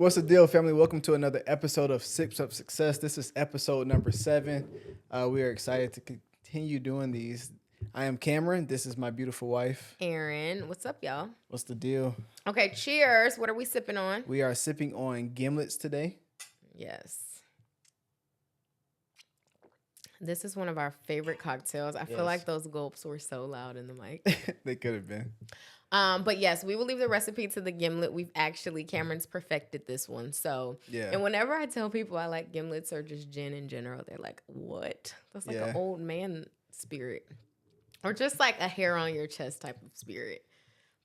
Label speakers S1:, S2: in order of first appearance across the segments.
S1: What's the deal, family? Welcome to another episode of Sips of Success. This is episode number 7. We are excited to continue doing these. I am Cameron. This is my beautiful wife.
S2: Aaron, what's up, y'all?
S1: What's the deal?
S2: Okay, cheers. What are we sipping on?
S1: We are sipping on Gimlets today.
S2: Yes. This is one of our favorite cocktails. I feel like those gulps were so loud in the mic.
S1: They could have been.
S2: But yes, we will leave the recipe to the Gimlet. Cameron's perfected this one. So,
S1: Yeah.
S2: And whenever I tell people I like Gimlets or just gin in general, they're like, what? That's like an old man spirit. Or just like a hair on your chest type of spirit.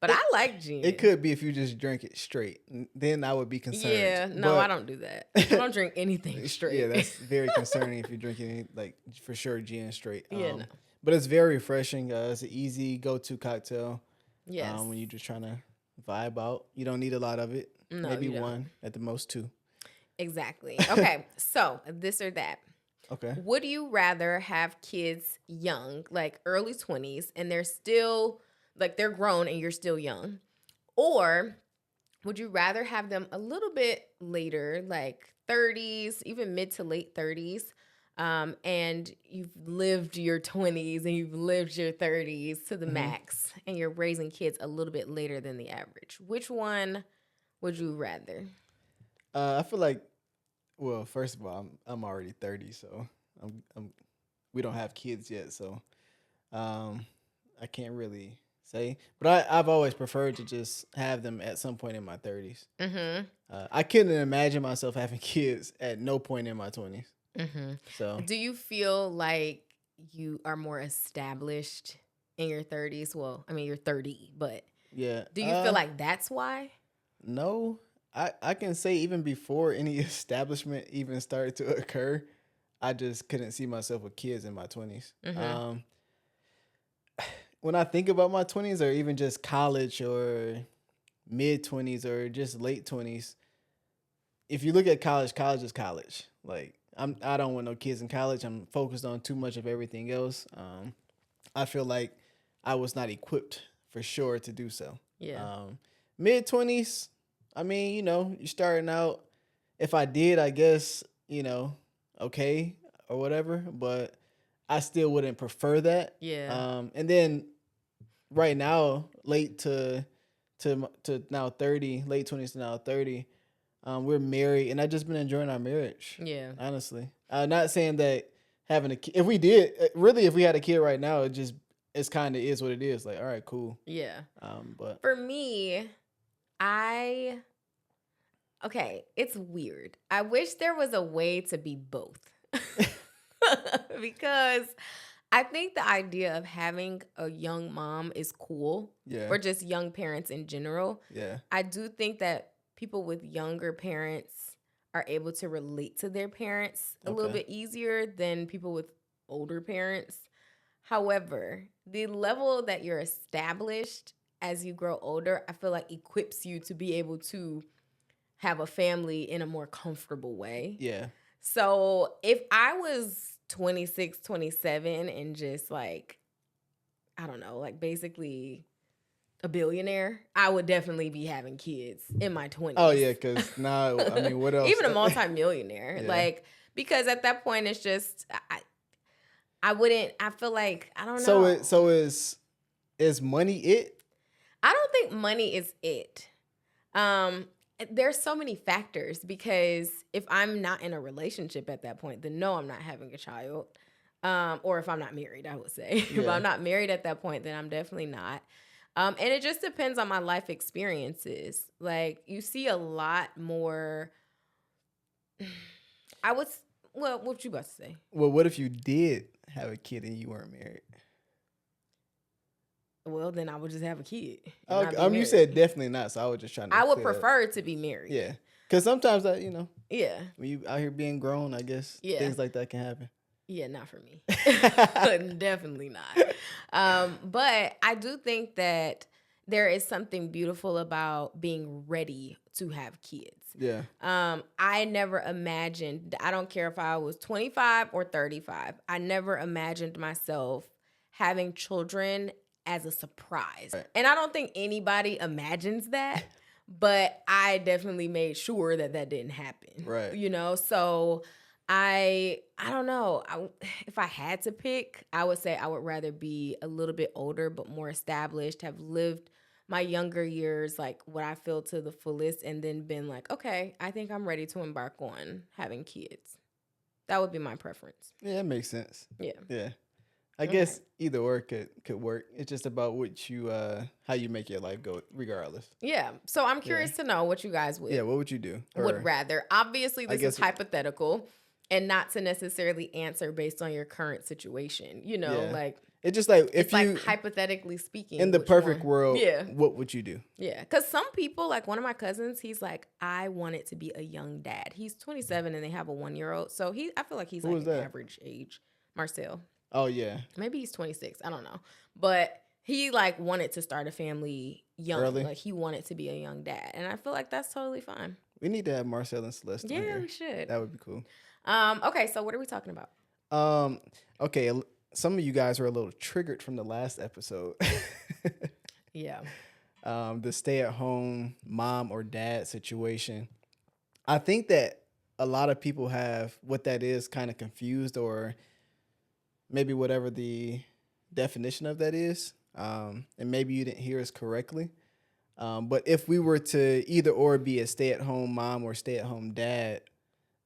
S2: But I like gin.
S1: It could be if you just drink it straight. Then I would be concerned.
S2: Yeah, no, I don't do that. I don't drink anything straight.
S1: Yeah, that's very concerning if you're drinking, like, for sure, gin straight.
S2: Yeah, no.
S1: But it's very refreshing. It's an easy go-to cocktail.
S2: Yes.
S1: When you're just trying to vibe out. You don't need a lot of it.
S2: No,
S1: Maybe
S2: you don't.
S1: one, at the most 2.
S2: Exactly. Okay, so this or that.
S1: Okay.
S2: Would you rather have kids young, like early 20s, and they're still, like they're grown and you're still young? Or would you rather have them a little bit later, like 30s, even mid to late 30s, and you've lived your 20s and you've lived your 30s to the max, and you're raising kids a little bit later than the average? Which one would you rather?
S1: I feel like, well, first of all, I'm already 30, so we don't have kids yet, so I can't really say. But I've always preferred to just have them at some point in my 30s.
S2: Mm-hmm.
S1: I couldn't imagine myself having kids at no point in my 20s.
S2: Mm-hmm.
S1: So
S2: do you feel like you are more established in your 30s? Well, I mean, you're 30, but
S1: yeah.
S2: do you feel like that's why?
S1: No. I can say even before any establishment even started to occur, I just couldn't see myself with kids in my 20s.
S2: Mm-hmm.
S1: When I think about my 20s, or even just college or mid 20s or just late 20s, if you look at college is college. Like, I don't want no kids in college. I'm focused on too much of everything else. I feel like I was not equipped for sure to do so.
S2: Yeah.
S1: Mid 20s, I mean, you're starting out. If I did, I guess, okay or whatever, but I still wouldn't prefer that.
S2: Yeah.
S1: And then right now, late to now 30, late 20s to now 30, we're married, and I've just been enjoying our marriage.
S2: Yeah.
S1: Honestly. Not saying that having a kid, if we had a kid right now, it's kind of is what it is. Like, all right, cool.
S2: Yeah.
S1: But
S2: for me, it's weird. I wish there was a way to be both. Because I think the idea of having a young mom is cool.
S1: Yeah.
S2: Or just young parents in general.
S1: Yeah.
S2: I do think that people with younger parents are able to relate to their parents a little bit easier than people with older parents. However, the level that you're established as you grow older, I feel like equips you to be able to have a family in a more comfortable way.
S1: Yeah.
S2: So if I was 26, 27 and just like, I don't know, like basically a billionaire, I would definitely be having kids in my 20s.
S1: Oh, yeah, because now, I mean, what else?
S2: Even a multimillionaire.
S1: Yeah.
S2: Like, because at that point, it's just, I feel like, I don't know.
S1: So is money it?
S2: I don't think money is it. There's so many factors, because if I'm not in a relationship at that point, then no, I'm not having a child. Or if I'm not married, I would say.
S1: Yeah.
S2: If I'm not married at that point, then I'm definitely not. And it just depends on my life experiences. Like, you see a lot more. What you about to say?
S1: Well, what if you did have a kid and you weren't married?
S2: Well, then I would just have a kid.
S1: You said definitely not, so I was just trying to.
S2: I would prefer to be married.
S1: Yeah, because sometimes
S2: Yeah.
S1: when you out here being grown, I guess things like that can happen.
S2: Yeah, not for me. Definitely not. But I do think that there is something beautiful about being ready to have kids.
S1: Yeah.
S2: I never imagined, I don't care if I was 25 or 35, I never imagined myself having children as a surprise.
S1: Right.
S2: And I don't think anybody imagines that. but I definitely made sure that that didn't happen.
S1: Right.
S2: You know, so I don't know. If I had to pick, I would say I would rather be a little bit older but more established, have lived my younger years like what I feel to the fullest, and then been like, okay, I think I'm ready to embark on having kids. That would be my preference.
S1: Yeah, that makes sense.
S2: Yeah.
S1: Yeah. I
S2: Okay.
S1: guess either or could work. It's just about what you how you make your life go regardless.
S2: Yeah. So I'm curious to know what you guys
S1: Yeah, what would you do? Or
S2: would rather. Obviously,
S1: I
S2: this is
S1: guess
S2: hypothetical and not to necessarily answer based on your current situation. You know,
S1: Yeah.
S2: like
S1: it's just like if
S2: it's
S1: you
S2: like hypothetically speaking.
S1: in the
S2: which
S1: perfect
S2: one-
S1: world,
S2: Yeah.
S1: what would you do?
S2: Yeah. Because some people, like one of my cousins, he's like, I want it to be a young dad. He's 27 and they have a 1-year-old. So I feel like he's
S1: Who
S2: like
S1: was
S2: an
S1: that?
S2: average age. Marcel.
S1: Oh yeah.
S2: Maybe he's 26. I don't know. But he like wanted to start a family young.
S1: Early?
S2: Like he wanted to be a young dad. And I feel like that's totally fine.
S1: We need to have Marcel and Celeste on
S2: Yeah,
S1: here.
S2: we should.
S1: That would be cool.
S2: Okay, so what are we talking about?
S1: Okay, some of you guys were a little triggered from the last episode.
S2: Yeah.
S1: The stay-at-home mom or dad situation. I think that a lot of people have what that is kind of confused, or maybe whatever the definition of that is. And maybe you didn't hear us correctly. But if we were to either or be a stay-at-home mom or stay-at-home dad,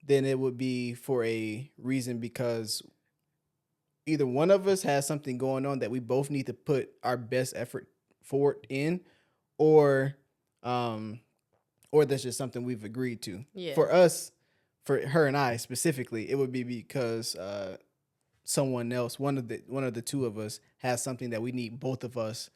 S1: then it would be for a reason, because either one of us has something going on that we both need to put our best effort forward in, or that's just something we've agreed to.
S2: Yeah.
S1: For us, for her and I specifically, it would be because someone else, one of the two of us, has something that we need both of us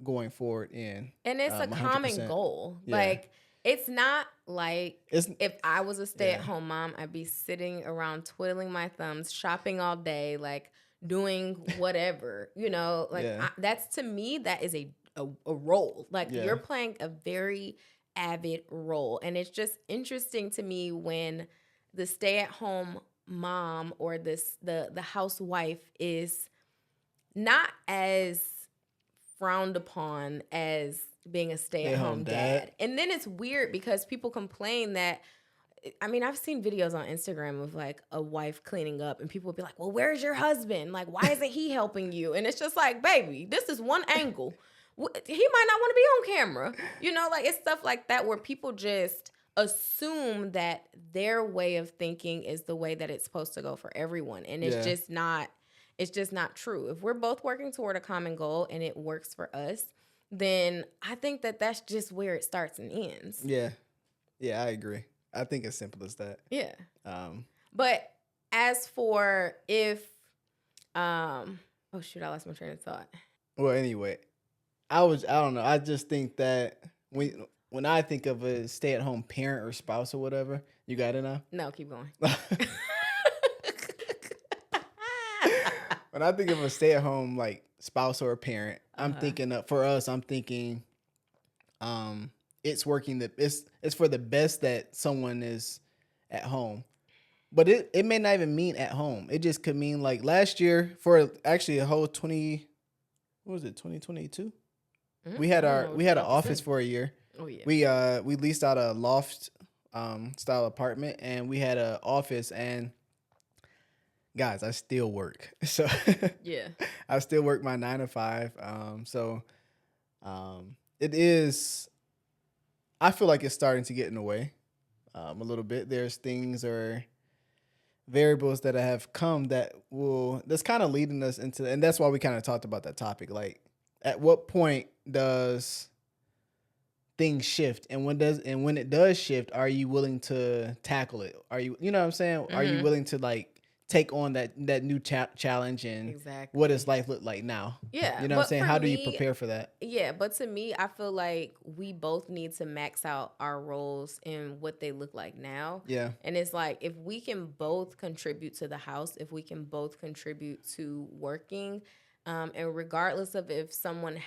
S1: going forward in.
S2: And it's a common
S1: 100%.
S2: goal.
S1: Yeah.
S2: Like it's not like
S1: It's
S2: if I was a stay-at-home mom, I'd be sitting around twiddling my thumbs, shopping all day, like doing whatever, you know, like
S1: Yeah.
S2: that's to me, that is a role. Like
S1: Yeah.
S2: you're playing a very avid role. And it's just interesting to me when the stay-at-home mom or the housewife is not as frowned upon as being a stay-at-home dad. And then it's weird because people complain that, I mean, I've seen videos on Instagram of like a wife cleaning up and people will be like, well, where's your husband? Like, why isn't he helping you? And it's just like, baby, this is one angle. He might not want to be on camera. You know, like it's stuff like that where people just assume that their way of thinking is the way that it's supposed to go for everyone. And it's just not true. If we're both working toward a common goal and it works for us, then I think that that's just where it starts and ends.
S1: Yeah. Yeah, I agree. I think it's simple as that.
S2: Yeah. But as for if, oh shoot, I lost my train of thought.
S1: Well, anyway, I don't know. I just think that when I think of a stay-at-home parent or spouse or whatever, you got it now?
S2: No, keep going.
S1: When I think of a stay-at-home like spouse or a parent, I'm thinking it's working it's for the best that someone is at home. But it may not even mean at home. It just could mean like last year for actually a whole 2022? We had an office for a year.
S2: Oh yeah.
S1: We leased out a loft style apartment, and we had an office, and guys, I still work. So
S2: Yeah.
S1: I still work my 9 to 5. It is, I feel like it's starting to get in the way a little bit. There's things or variables that have come that's kind of leading us into, and that's why we kind of talked about that topic. Like, at what point does things shift, and when it does shift, are you willing to tackle it? Are you know what I'm saying? Are you willing to like take on that new challenge, and
S2: Exactly.
S1: what does life look like now?
S2: Yeah.
S1: You know what I'm
S2: but
S1: saying?
S2: for
S1: How do you
S2: me,
S1: prepare for that?
S2: Yeah, but to me, I feel like we both need to max out our roles in what they look like now.
S1: Yeah.
S2: And it's like, if we can both contribute to the house, if we can both contribute to working, and regardless of if someone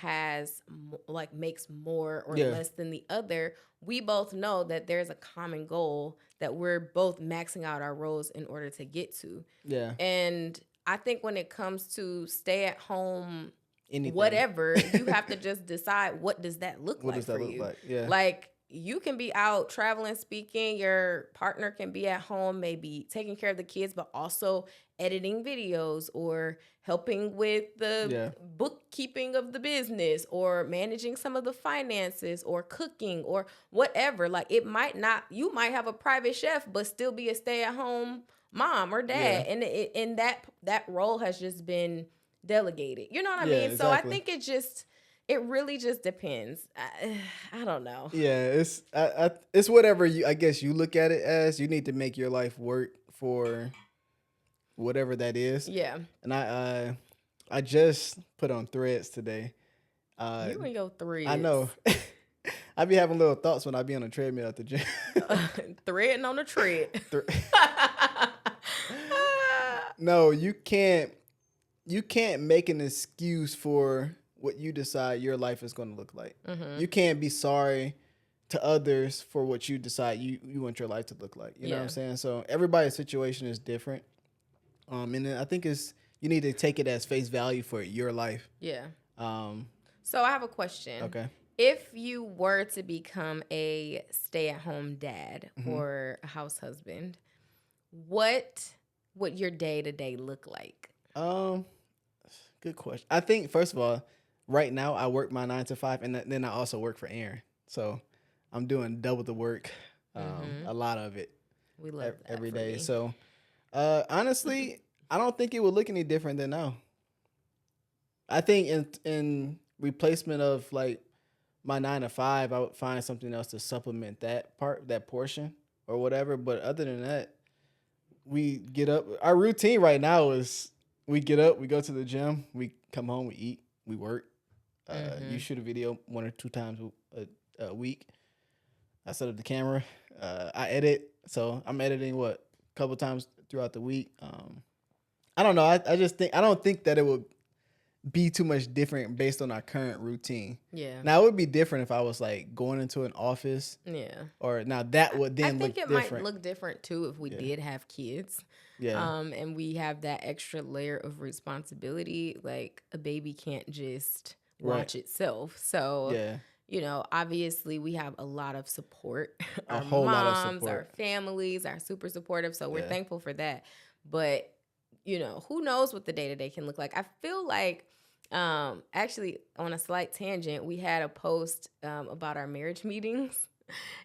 S2: makes more or less than the other, we both know that there's a common goal that we're both maxing out our roles in order to get to.
S1: Yeah.
S2: And I think when it comes to stay at home
S1: anything.
S2: whatever, you have to just decide, what does that look
S1: What
S2: like
S1: does that
S2: for
S1: look
S2: you?
S1: like? Yeah.
S2: Like, you can be out traveling, speaking, your partner can be at home, maybe taking care of the kids, but also editing videos or helping with the
S1: Yeah.
S2: bookkeeping of the business or managing some of the finances or cooking or whatever. Like, it might not, you might have a private chef, but still be a stay-at-home mom or dad.
S1: Yeah.
S2: And that role has just been delegated. You know what I
S1: Yeah,
S2: mean? So I
S1: exactly.
S2: think it really just depends. I don't know.
S1: Yeah, it's whatever you, I guess, you look at it as. You need to make your life work for whatever that is.
S2: Yeah.
S1: And I just put on Threads today.
S2: You and your
S1: I know.
S2: threads.
S1: I be having little thoughts when I be on a treadmill at the gym.
S2: Threading on the tread.
S1: Thre- no, you can't make an excuse for what you decide your life is going to look like.
S2: Mm-hmm.
S1: You can't be sorry to others for what you decide you want your life to look like. You know what I'm saying? So everybody's situation is different. And then I think you need to take it as face value for your life.
S2: Yeah.
S1: Um,
S2: So I have a question.
S1: okay.
S2: If you were to become a stay-at-home dad
S1: Mm-hmm.
S2: or a house husband, what would your day-to-day look like?
S1: Good question. I think first of all, right now I work my 9 to 5, and then I also work for Aaron. So I'm doing double the work, a lot of it.
S2: We love that
S1: every
S2: for
S1: day.
S2: me.
S1: So honestly, I don't think it would look any different than now. I think in replacement of like my 9 to 5, I would find something else to supplement that portion or whatever. But other than that, we get up. Our routine right now is we get up, we go to the gym, we come home, we eat, we work. You shoot a video 1 or 2 times a week. I set up the camera. I edit. So I'm editing a couple times throughout the week. I don't know. I don't think that it would be too much different based on our current routine.
S2: Yeah.
S1: Now it would be different if I was like going into an office.
S2: Yeah.
S1: Or now that would then look different.
S2: I think it might look different too if we did have kids.
S1: Yeah.
S2: And we have that extra layer of responsibility. Like, a baby can't just watch itself. So
S1: Yeah.
S2: you know, obviously we have a lot of support.
S1: A
S2: Our
S1: whole lot of
S2: moms,
S1: support.
S2: our families are super supportive. So we're
S1: Yeah.
S2: thankful for that. But, you know, who knows what the day-to-day can look like. I feel like, actually, on a slight tangent, we had a post about our marriage meetings.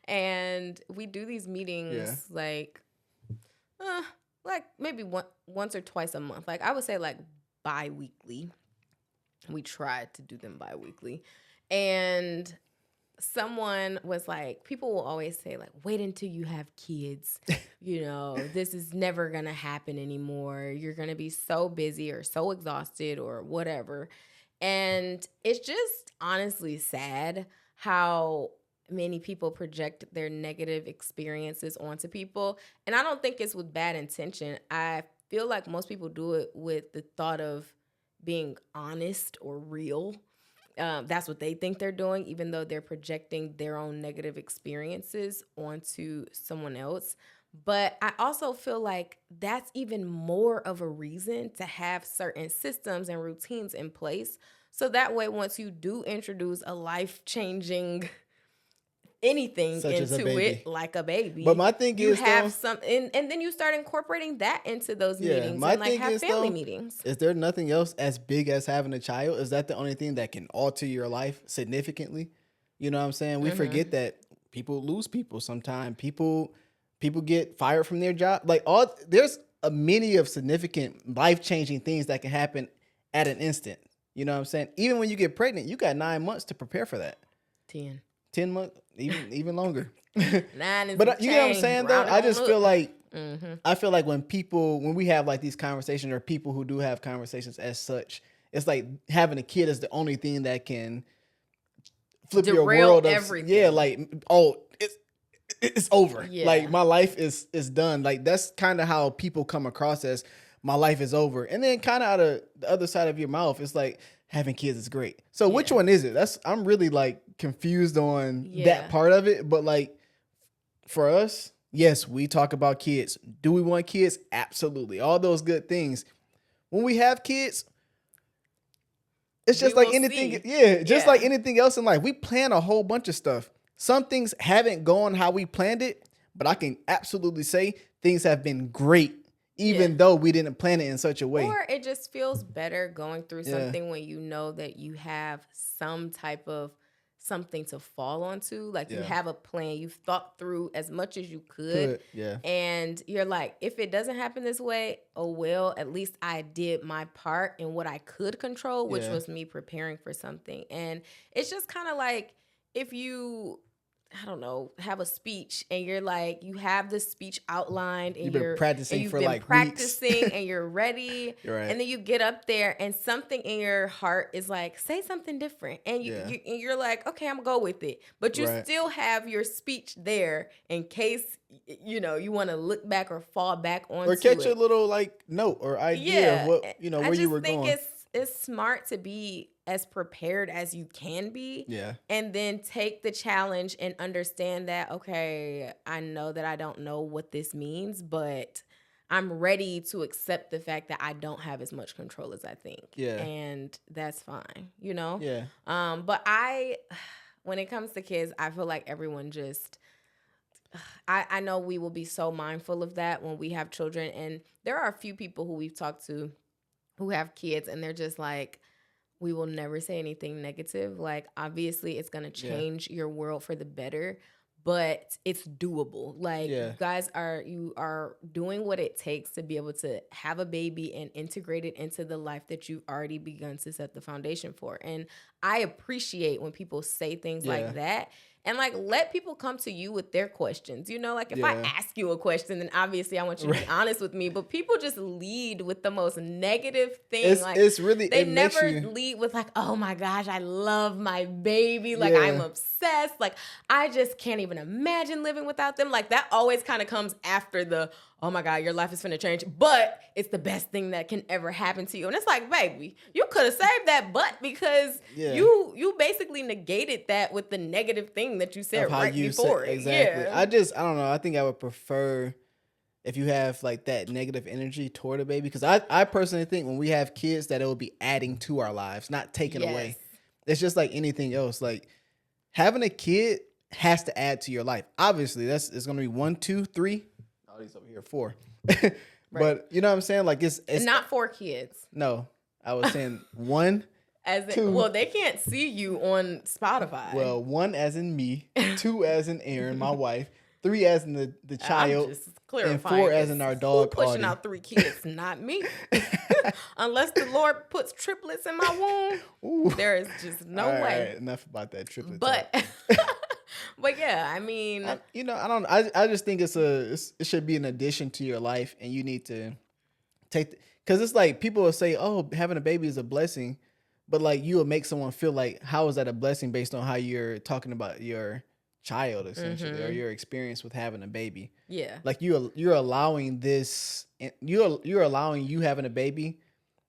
S2: And we do these meetings like maybe once or twice a month. Like, I would say like bi-weekly. We tried to do them bi-weekly. And someone was like, people will always say, like, wait until you have kids. You know, this is never going to happen anymore. You're going to be so busy or so exhausted or whatever. And it's just honestly sad how many people project their negative experiences onto people. And I don't think it's with bad intention. I feel like most people do it with the thought of being honest or real. That's what they think they're doing, even though they're projecting their own negative experiences onto someone else. But I also feel like that's even more of a reason to have certain systems and routines in place. So that way, once you do introduce a life-changing anything
S1: Such as a
S2: into
S1: baby.
S2: it, like a baby,
S1: But my thing
S2: you
S1: is,
S2: have
S1: though,
S2: some, and then you start incorporating that into those meetings
S1: my
S2: and like
S1: thing
S2: have
S1: is,
S2: family
S1: though,
S2: meetings.
S1: is there nothing else as big as having a child? Is that the only thing that can alter your life significantly? You know what I'm saying? We forget that people lose people sometimes. People get fired from their job. Like, there's a many of significant life-changing things that can happen at an instant. You know what I'm saying? Even when you get pregnant, you got 9 months to prepare for that. 10 months, even longer.
S2: 9 is
S1: But you get what I'm saying, though? I just feel like I feel like when we have like these conversations, or people who do have conversations as such, it's like having a kid is the only thing that can flip your
S2: Derail
S1: world of
S2: everything.
S1: Yeah, like, oh, it's over.
S2: Yeah.
S1: Like, my life is done. Like, that's kind of how people come across as my life is over. And then kind of out of the other side of your mouth, it's like having kids is great. So which one is it? I'm really like confused on that part of it. But like, for us, yes, we talk about kids. Do we want kids? Absolutely. All those good things. When we have kids, It's
S2: We
S1: just like
S2: will
S1: anything.
S2: see.
S1: Yeah, just like
S2: Yeah.
S1: anything else in life. We plan a whole bunch of stuff. Some things haven't gone how we planned it, but I can absolutely say things have been great,
S2: Yeah.
S1: even though we didn't plan it in such a way.
S2: Or it just feels better going through
S1: Yeah.
S2: something when you know that you have some type of something to fall onto. Like you
S1: Yeah.
S2: have a plan, you've thought through as much as you could.
S1: Good. Yeah.
S2: And you're like, if it doesn't happen this way, oh well, at least I did my part in what I could control, which
S1: Yeah.
S2: was me preparing for something. And it's just kind of like if you, I don't know, have a speech and you're like, you have this speech outlined and
S1: You've been practicing
S2: you've
S1: for
S2: been
S1: like
S2: practicing
S1: weeks.
S2: and you're ready.
S1: You're right.
S2: And then you get up there and something in your heart is like, say something different. And
S1: Yeah.
S2: you're like, okay, I'm gonna go with it. But you
S1: Right.
S2: still have your speech there in case, you know, you want to look back or fall back onto
S1: Or catch a
S2: it.
S1: little like note or idea of
S2: Yeah.
S1: what
S2: I
S1: where you
S2: just
S1: were
S2: think
S1: going.
S2: it's smart to be as prepared as you can be.
S1: Yeah.
S2: And then take the challenge and understand that, okay, I know that I don't know what this means, but I'm ready to accept the fact that I don't have as much control as I think.
S1: Yeah.
S2: And that's fine, you know?
S1: Yeah.
S2: But when it comes to kids, I feel like everyone just, I know we will be so mindful of that when we have children. And there are a few people who we've talked to who have kids and they're just like, we will never say anything negative. Like, obviously, it's going to change your world for the better, but it's doable. Like, you guys you are doing what it takes to be able to have a baby and integrate it into the life that you've already begun to set the foundation for. And I appreciate when people say things like that. And like, let people come to you with their questions. You know, like if I ask you a question, then obviously I want you to be honest with me. But people just lead with the most negative thing.
S1: It's really,
S2: they
S1: it
S2: never
S1: makes you
S2: lead with like, oh my gosh, I love my baby. Like I'm obsessed. Like I just can't even imagine living without them. Like that always kind of comes after the, oh my God, your life is finna change. But it's the best thing that can ever happen to you. And it's like, baby, you could have saved that butt because you basically negated that with the negative thing that you said right before it.
S1: Exactly.
S2: Yeah.
S1: I don't know. I think I would prefer if you have like that negative energy toward a baby. Because I personally think when we have kids that it will be adding to our lives, not taking away. It's just like anything else. Like having a kid has to add to your life. Obviously, it's gonna be 1, 2, 3. All these over here 4. But you know what I'm saying? Like it's
S2: not 4 kids.
S1: No, I was saying 1.
S2: As in, well, they can't see you on Spotify.
S1: Well, 1 as in me, 2 as in Aaron, my wife, 3 as in the child,
S2: I'm just clarifying,
S1: and 4 as in our dog.
S2: Who pushing out 3 kids? Not me. Unless the Lord puts triplets in my womb, there is just no way.
S1: Right, enough about that triplet.
S2: But, but yeah, I mean,
S1: I just think it should be an addition to your life, and you need to take because it's like people will say, oh, having a baby is a blessing. But like you will make someone feel like, how is that a blessing based on how you're talking about your child essentially or your experience with having a baby?
S2: Yeah.
S1: Like you're allowing this, you're allowing you having a baby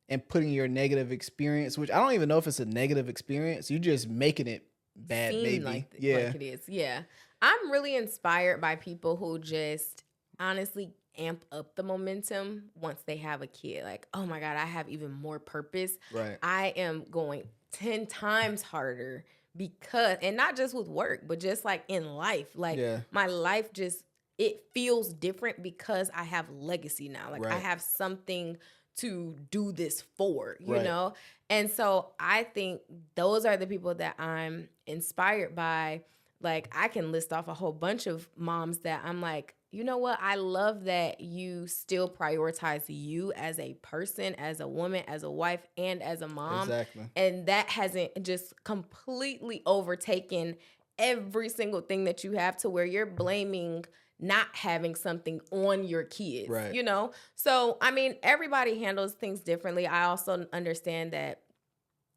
S1: and putting your negative experience, which I don't even know if it's a negative experience. You're just making it bad, maybe.
S2: Like it is. Yeah. I'm really inspired by people who just honestly amp up the momentum once they have a kid. Like, oh my God, I have even more purpose.
S1: Right.
S2: I am going 10 times harder because, and not just with work, but just like in life. Like my life just, it feels different because I have legacy now. Like I have something to do this for, you know? And so I think those are the people that I'm inspired by. Like I can list off a whole bunch of moms that I'm like, you know what? I love that you still prioritize you as a person, as a woman, as a wife, and as a mom.
S1: Exactly.
S2: And that hasn't just completely overtaken every single thing that you have to where you're blaming not having something on your kids, you know? So, I mean, everybody handles things differently. I also understand that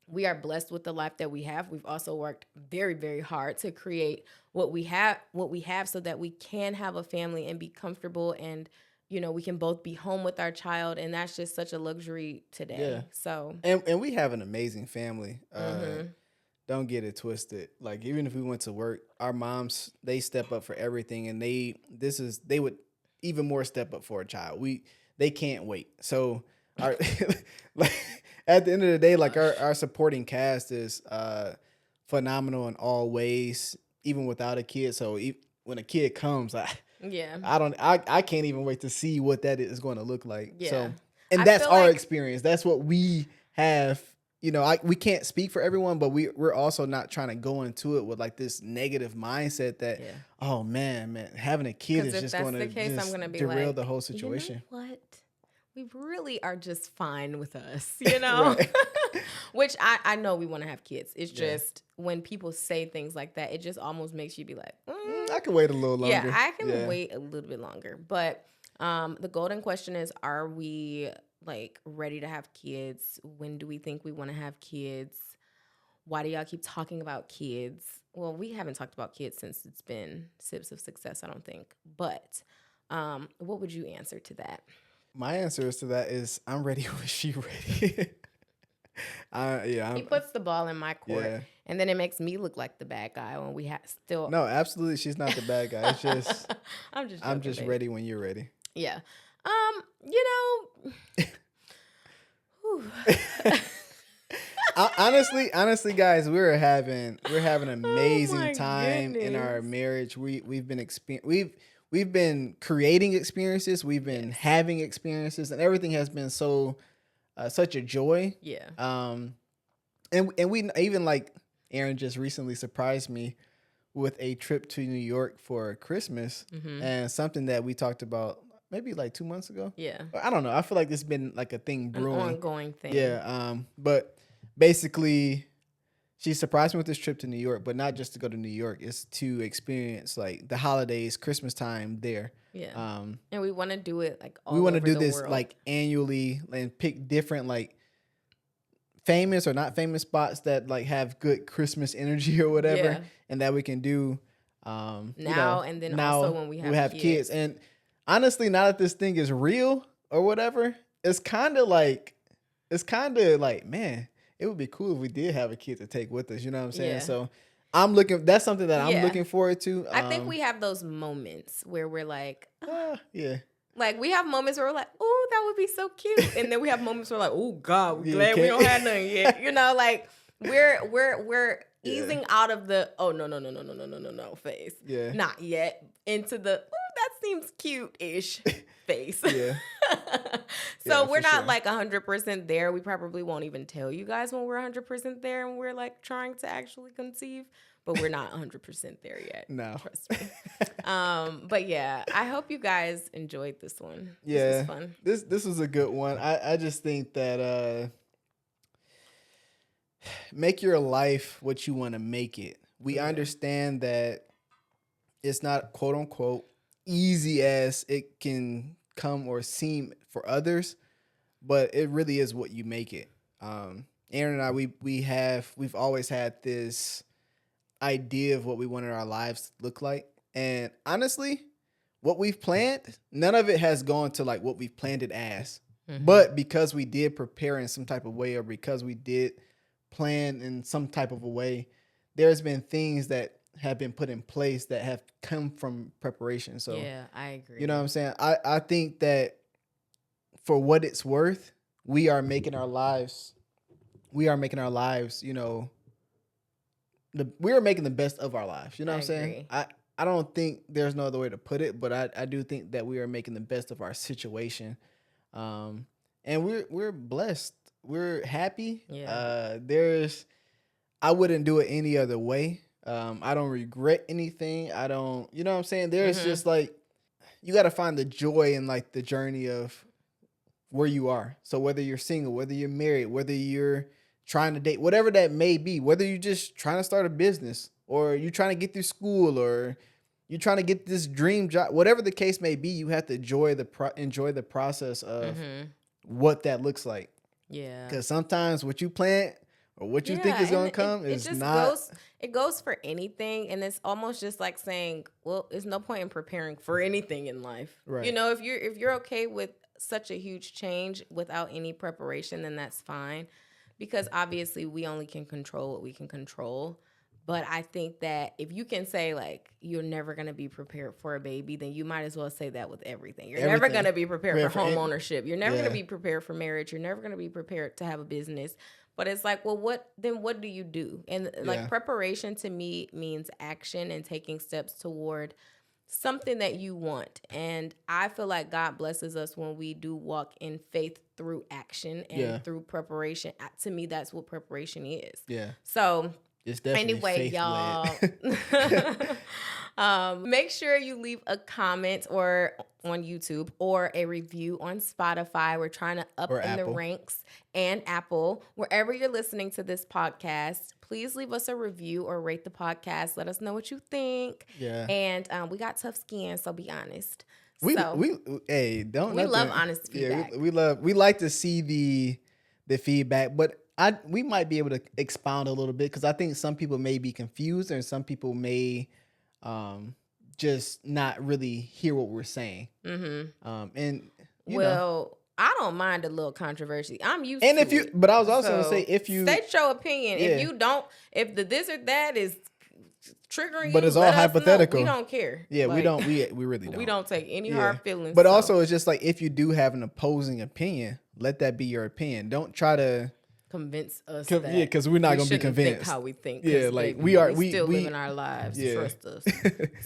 S2: we are blessed with the life that we have. We've also worked very, very hard to create what we have so that we can have a family and be comfortable and, you know, we can both be home with our child. And that's just such a luxury today.
S1: Yeah.
S2: So,
S1: and we have an amazing family. Don't get it twisted. Like even if we went to work, our moms, they step up for everything and they would even more step up for a child. They can't wait. So our at the end of the day, like our supporting cast is phenomenal in all ways, even without a kid. So when a kid comes,
S2: Yeah.
S1: I can't even wait to see what that is going to look like.
S2: Yeah.
S1: So, and
S2: I
S1: that's
S2: feel
S1: our
S2: like
S1: experience. That's what we have. You know, we can't speak for everyone, but we're also not trying to go into it with like this negative mindset that,
S2: yeah.
S1: oh man, having a kid
S2: Because
S1: is
S2: if
S1: just
S2: that's
S1: going
S2: the
S1: to
S2: case, I'm
S1: just
S2: gonna be
S1: derail
S2: like,
S1: the whole
S2: you know
S1: situation.
S2: what? We really are just fine with us, you know?
S1: Right.
S2: Which I know we want to have kids. It's
S1: Yeah.
S2: just when people say things like that, it just almost makes you be like,
S1: I can wait a little longer.
S2: yeah, I can wait a little bit longer. But the golden question is, are we like ready to have kids? When do we think we want to have kids? Why do y'all keep talking about kids? Well, we haven't talked about kids since it's been Sips of Success, I don't think. But what would you answer to that?
S1: My answer to that is I'm ready when she ready.
S2: He puts the ball in my court,
S1: Yeah.
S2: and then it makes me look like the bad guy when we still.
S1: No, absolutely, she's not the bad guy. It's just
S2: I'm just
S1: I'm
S2: joking,
S1: just
S2: babe.
S1: ready when you're ready.
S2: Yeah. You know.
S1: Honestly, guys, we're having an amazing time in our
S2: goodness.
S1: marriage. We've been creating experiences. We've been having experiences, and everything has been so such a joy.
S2: Yeah.
S1: And we even like Aaron just recently surprised me with a trip to New York for Christmas, and something that we talked about maybe like 2 months ago.
S2: Yeah.
S1: I don't know. I feel like this has been like a thing brewing,
S2: An ongoing thing.
S1: Yeah. But basically, she surprised me with this trip to New York, but not just to go to New York. It's to experience like the holidays, Christmas time there.
S2: Yeah. And we want to do it like all
S1: we want to
S2: over
S1: do
S2: the
S1: this
S2: world.
S1: like annually and pick different like famous or not famous spots that like have good Christmas energy or whatever,
S2: Yeah.
S1: and that we can do
S2: now and then also when we have
S1: kids. And honestly, now that this thing is real or whatever, it's kind of like man, it would be cool if we did have a kid to take with us. You know what I'm saying?
S2: Yeah.
S1: So that's something that I'm looking forward to.
S2: I think we have those moments where we're like,
S1: yeah.
S2: Like we have moments where we're like, oh, that would be so cute, and then we have moments where we're like, oh God, we're
S1: Yeah,
S2: glad we don't have none yet. You know, like we're easing out of the no phase.
S1: Yeah.
S2: Not yet into the that seems cute-ish phase.
S1: Yeah.
S2: So
S1: Yeah,
S2: we're
S1: for
S2: not
S1: sure.
S2: like 100% there. We probably won't even tell you guys when we're 100% there and we're like trying to actually conceive, but we're not 100% there yet.
S1: No.
S2: Trust me. But yeah, I hope you guys enjoyed this one.
S1: Yeah.
S2: This was fun.
S1: This was a good one. I just think that make your life what you want to make it. We understand that it's not quote unquote easy as it can come or seem for others, but it really is what you make it. Aaron and I, we've always had this idea of what we wanted our lives to look like. And honestly, what we've planned, none of it has gone to like what we've planned it as. But because we did prepare in some type of way, or because we did plan in some type of a way, there's been things that have been put in place that have come from preparation. So
S2: yeah, I agree.
S1: you know what I'm saying? I think that for what it's worth, we are making our lives, we are making the best of our lives. You know what I'm saying? I don't think there's no other way to put it, but I do think that we are making the best of our situation. And we're blessed. We're happy.
S2: Yeah.
S1: I wouldn't do it any other way. I don't regret anything. I don't, you know what I'm saying? There's just like, you got to find the joy in like the journey of where you are. So whether you're single, whether you're married, whether you're trying to date, whatever that may be, whether you're just trying to start a business or you're trying to get through school or you're trying to get this dream job, whatever the case may be, you have to enjoy the process of what that looks like.
S2: Yeah.
S1: Because sometimes what you plant or what you think is going to come is not.
S2: It goes for anything, and it's almost just like saying, well, there's no point in preparing for anything in life.
S1: Right.
S2: You know, if you're okay with such a huge change without any preparation, then that's fine. Because obviously we only can control what we can control. But I think that if you can say like you're never going to be prepared for a baby, then you might as well say that with everything. You're never going to be prepared for home ownership. You're never going to be prepared for marriage. You're never going to be prepared to have a business. But it's like, well, what do you do? And like preparation to me means action and taking steps toward something that you want. And I feel like God blesses us when we do walk in faith through action and through preparation. To me, that's what preparation is.
S1: Yeah.
S2: So
S1: it's definitely
S2: anyway, y'all, make sure you leave a comment or on YouTube or a review on Spotify. We're trying to up in the ranks, and Apple, wherever you're listening to this podcast. Please leave us a review or rate the podcast. Let us know what you think.
S1: Yeah.
S2: And we got tough skin, so be honest.
S1: We
S2: love honest feedback.
S1: Yeah, we like to see the feedback, but we might be able to expound a little bit because I think some people may be confused and some people may just not really hear what we're saying. Mm-hmm. And you know,
S2: I don't mind a little controversy. I'm used
S1: and
S2: to
S1: if you,
S2: it.
S1: but I was also going to say, if you
S2: state your opinion, if the this or that is triggering
S1: but
S2: you,
S1: it's all hypothetical.
S2: We don't care.
S1: Yeah,
S2: like,
S1: we really don't.
S2: We don't take any hard feelings.
S1: But also, it's just like if you do have an opposing opinion, let that be your opinion. Don't try to
S2: convince us.
S1: Because we're not going to be convinced.
S2: Think how we think.
S1: Yeah, like
S2: we still living our lives.
S1: Yeah.
S2: Trust us.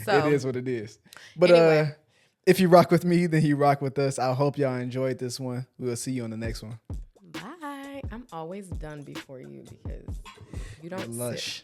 S2: So
S1: it is what it is. But
S2: anyway.
S1: If you rock with me, then you rock with us. I hope y'all enjoyed this one. We'll see you on the next one.
S2: Bye. I'm always done before you because you don't
S1: Lush.